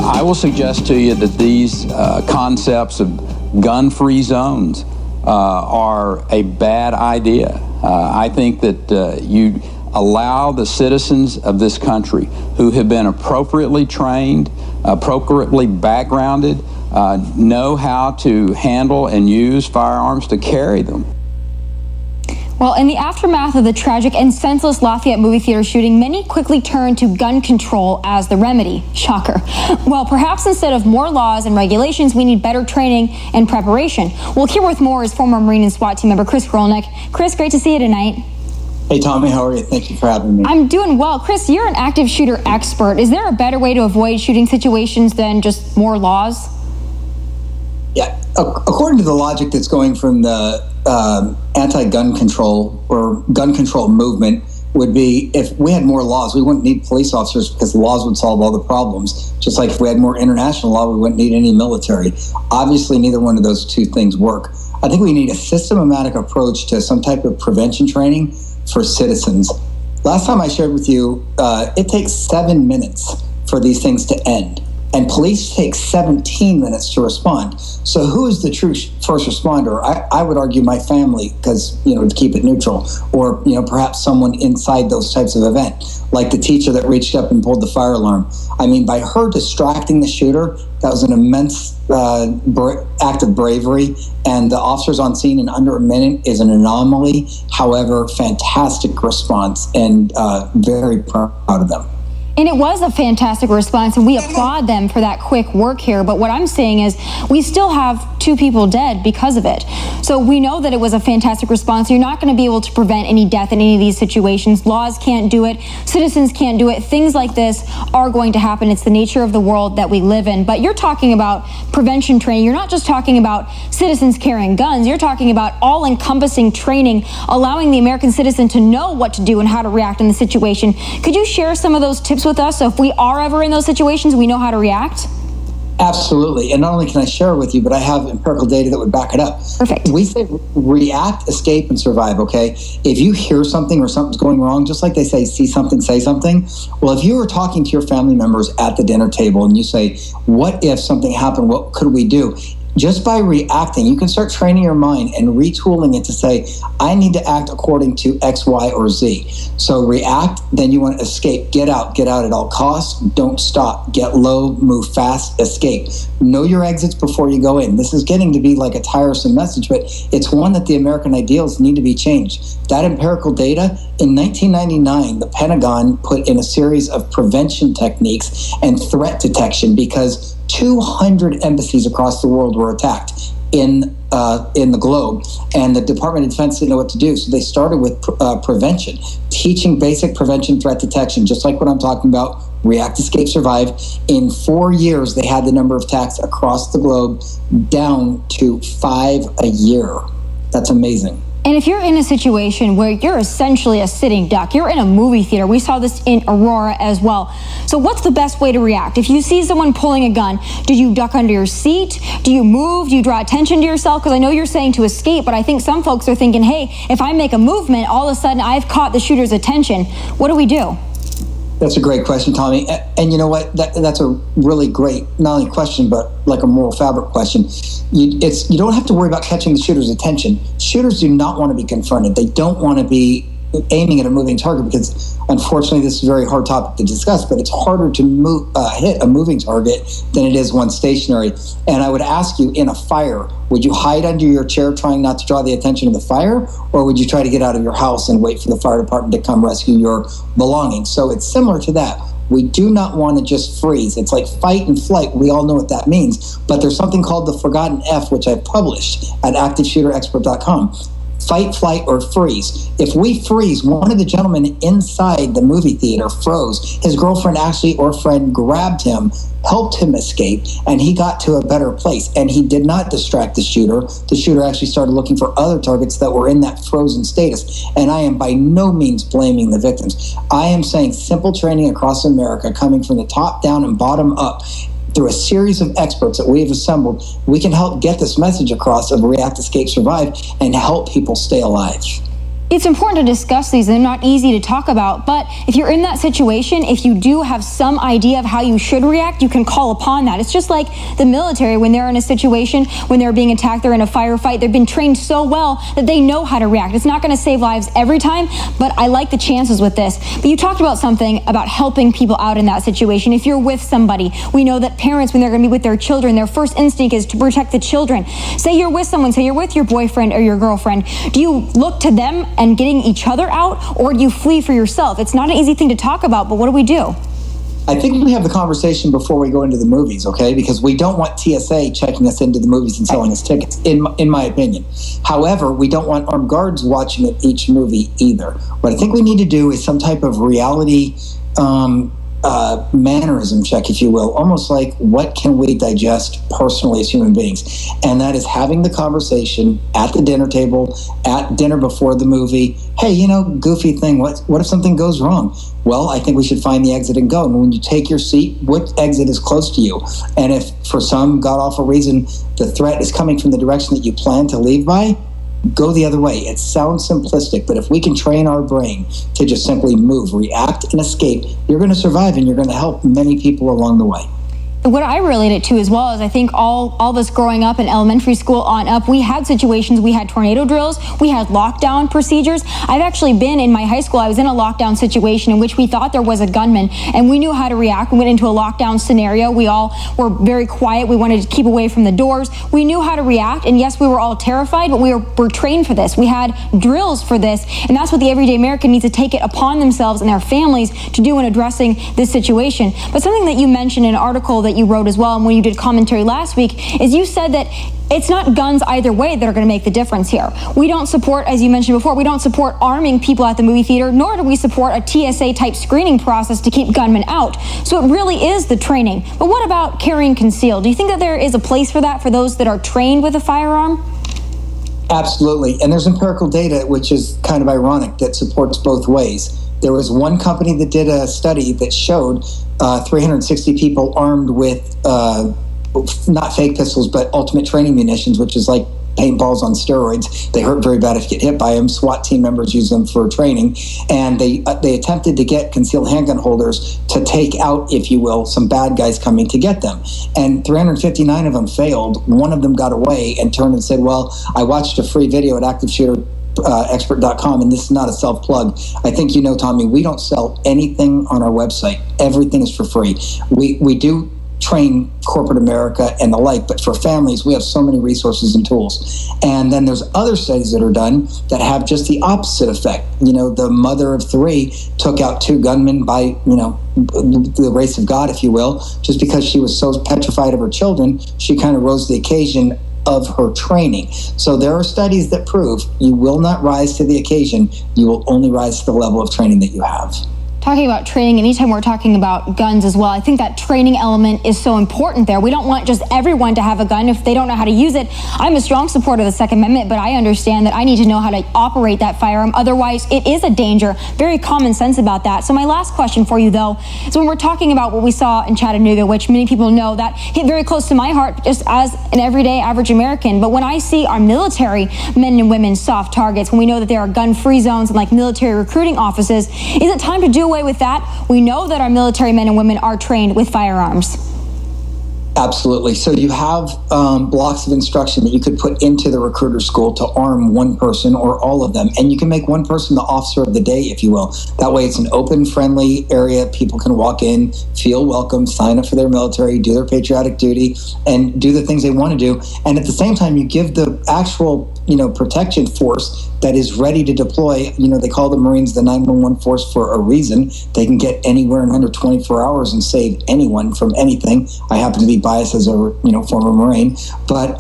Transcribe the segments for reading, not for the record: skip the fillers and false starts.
I will suggest to you that these concepts of gun-free zones are a bad idea. I think that you allow the citizens of this country who have been appropriately trained, appropriately backgrounded, know how to handle and use firearms to carry them. Well, in the aftermath of the tragic and senseless Lafayette movie theater shooting, many quickly turned to gun control as the remedy. Shocker. Well, perhaps instead of more laws and regulations, we need better training and preparation. We'll hear with more as former Marine and SWAT team member Chris Grollnek. Chris, great to see you tonight. Hey, Tommy, how are you? Thank you for having me. I'm doing well. Chris, you're an active shooter expert. Is there a better way to avoid shooting situations than just more laws? Yeah, according to the logic that's going from the anti-gun control or gun control movement would be if we had more laws, we wouldn't need police officers because the laws would solve all the problems. Just like if we had more international law, we wouldn't need any military. Obviously, neither one of those two things work. I think we need a systematic approach to some type of prevention training for citizens. Last time I shared with you, it takes 7 minutes for these things to end. And police take 17 minutes to respond. So who is the true first responder? I would argue my family, because, to keep it neutral, or, perhaps someone inside those types of events, like the teacher that reached up and pulled the fire alarm. I mean, by her distracting the shooter, that was an immense act of bravery. And the officers on scene in under a minute is an anomaly. However, fantastic response, and very proud of them. And it was a fantastic response, and we applaud them for that quick work here. But what I'm saying is we still have 2 people dead because of it. So we know that it was a fantastic response. You're not going to be able to prevent any death in any of these situations. Laws can't do it. Citizens can't do it. Things like this are going to happen. It's the nature of the world that we live in. But you're talking about prevention training. You're not just talking about citizens carrying guns. You're talking about all-encompassing training, allowing the American citizen to know what to do and how to react in the situation. Could you share some of those tips with us so if we are ever in those situations, we know how to react? Absolutely. And not only can I share it with you, but I have empirical data that would back it up. Perfect. We say react, escape, and survive, okay? If you hear something or something's going wrong, just like they say, see something, say something. Well, if you were talking to your family members at the dinner table and you say, what if something happened? What could we do? Just by reacting, you can start training your mind and retooling it to say, I need to act according to X, Y, or Z. So react, then you want to escape. Get out at all costs. Don't stop. Get low, move fast, escape. Know your exits before you go in. This is getting to be like a tiresome message, but it's one that the American ideals need to be changed. That empirical data, in 1999, the Pentagon put in a series of prevention techniques and threat detection because 200 embassies across the world were attacked in the globe, and the Department of Defense didn't know what to do. So they started with prevention, teaching basic prevention threat detection, just like what I'm talking about, react, escape, survive. In 4 years, they had the number of attacks across the globe down to 5 a year. That's amazing. And if you're in a situation where you're essentially a sitting duck, you're in a movie theater, we saw this in Aurora as well. So what's the best way to react? If you see someone pulling a gun, do you duck under your seat? Do you move? Do you draw attention to yourself? Because I know you're saying to escape, but I think some folks are thinking, hey, if I make a movement, all of a sudden I've caught the shooter's attention. What do we do? That's a great question, Tommy. And you know what? That's a really great, not only question, but like a moral fabric question. You don't have to worry about catching the shooter's attention. Shooters do not want to be confronted. They don't want to be aiming at a moving target because, unfortunately, this is a very hard topic to discuss, but it's harder to hit a moving target than it is one stationary. And I would ask you, in a fire, would you hide under your chair trying not to draw the attention of the fire, or would you try to get out of your house and wait for the fire department to come rescue your belongings? So it's similar to that. We do not want to just freeze. It's like fight and flight. We all know what that means. But there's something called the Forgotten F, which I've published at ActiveShooterExpert.com. Fight, flight, or freeze. If we freeze, one of the gentlemen inside the movie theater froze. His girlfriend or friend grabbed him, helped him escape, and he got to a better place. And he did not distract the shooter. The shooter actually started looking for other targets that were in that frozen status. And I am by no means blaming the victims. I am saying simple training across America, coming from the top down and bottom up, through a series of experts that we have assembled, we can help get this message across of react, escape, survive, and help people stay alive. It's important to discuss these. They're not easy to talk about, but if you're in that situation, if you do have some idea of how you should react, you can call upon that. It's just like the military when they're in a situation, when they're being attacked, they're in a firefight, they've been trained so well that they know how to react. It's not going to save lives every time, but I like the chances with this. But you talked about something about helping people out in that situation. If you're with somebody, we know that parents, when they're going to be with their children, their first instinct is to protect the children. Say you're with someone, say you're with your boyfriend or your girlfriend. Do you look to them and getting each other out, or do you flee for yourself? It's not an easy thing to talk about, but what do? I think we have the conversation before we go into the movies, okay? Because we don't want TSA checking us into the movies and selling us tickets, in my opinion. However, we don't want armed guards watching at each movie either. What I think we need to do is some type of reality mannerism check, if you will, almost like what can we digest personally as human beings? And that is having the conversation at the dinner table, at dinner before the movie. Hey, goofy thing, what if something goes wrong? Well, I think we should find the exit and go. And when you take your seat, what exit is close to you? And if for some god-awful reason the threat is coming from the direction that you plan to leave by, go the other way. It sounds simplistic, but if we can train our brain to just simply move, react, and escape, you're going to survive and you're going to help many people along the way. What I relate it to as well is I think all of us growing up in elementary school on up, we had situations, we had tornado drills, we had lockdown procedures. I've actually been in my high school, I was in a lockdown situation in which we thought there was a gunman and we knew how to react. We went into a lockdown scenario. We all were very quiet. We wanted to keep away from the doors. We knew how to react, and yes, we were all terrified, but we're trained for this. We had drills for this, and that's what the everyday American needs to take it upon themselves and their families to do in addressing this situation. But something that you mentioned in an article that you wrote as well, and when you did commentary last week, is you said that it's not guns either way that are going to make the difference here. We don't support, as you mentioned before, we don't support arming people at the movie theater, nor do we support a TSA type screening process to keep gunmen out. So it really is the training. But what about carrying concealed? Do you think that there is a place for that for those that are trained with a firearm? Absolutely. And there's empirical data, which is kind of ironic, that supports both ways. There was one company that did a study that showed 360 people armed with not fake pistols, but ultimate training munitions, which is like paintballs on steroids. They hurt very bad if you get hit by them. SWAT team members use them for training. And they attempted to get concealed handgun holders to take out, if you will, some bad guys coming to get them. And 359 of them failed. One of them got away and turned and said, well, I watched a free video at ActiveShooterExpert.com, and this is not a self-plug. I think you know, Tommy, we don't sell anything on our website. Everything is for free. We do train corporate America and the like, but for families, we have so many resources and tools. And then there's other studies that are done that have just the opposite effect. The mother of three took out two gunmen by, the grace of God, if you will, just because she was so petrified of her children, she kind of rose to the occasion of her training. So there are studies that prove you will not rise to the occasion, you will only rise to the level of training that you have. Talking about training, anytime we're talking about guns as well, I think that training element is so important there. We don't want just everyone to have a gun if they don't know how to use it. I'm a strong supporter of the Second Amendment, but I understand that I need to know how to operate that firearm. Otherwise, it is a danger. Very common sense about that. So my last question for you, though, is when we're talking about what we saw in Chattanooga, which many people know that hit very close to my heart just as an everyday average American. But when I see our military men and women soft targets, when we know that there are gun-free zones and like military recruiting offices, is it time to do away with that? We know that our military men and women are trained with firearms. Absolutely. So you have blocks of instruction that you could put into the recruiter school to arm one person or all of them. And you can make one person the officer of the day, if you will. That way it's an open, friendly area. People can walk in, feel welcome, sign up for their military, do their patriotic duty, and do the things they want to do. And at the same time, you give the actual, protection force that is ready to deploy. They call the Marines the 911 force for a reason. They can get anywhere in under 24 hours and save anyone from anything. I happen to be biased as a former Marine, but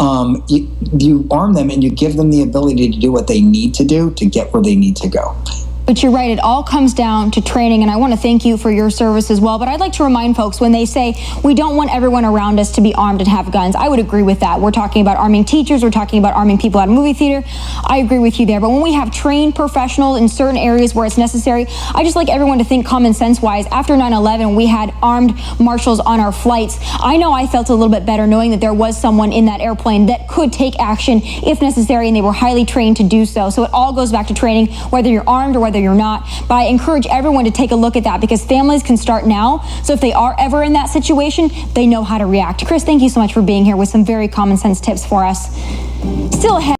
you arm them and you give them the ability to do what they need to do to get where they need to go. But you're right, it all comes down to training, and I want to thank you for your service as well. But I'd like to remind folks, when they say we don't want everyone around us to be armed and have guns, I would agree with that. We're talking about arming teachers, we're talking about arming people at a movie theater. I agree with you there. But when we have trained professionals in certain areas where it's necessary, I just like everyone to think common sense-wise. After 9/11, we had armed marshals on our flights. I know I felt a little bit better knowing that there was someone in that airplane that could take action if necessary, and they were highly trained to do so. So it all goes back to training, whether you're armed or whether you're not. But I encourage everyone to take a look at that, because families can start now. So if they are ever in that situation, they know how to react. Chris, thank you so much for being here with some very common sense tips for us. Still ahead.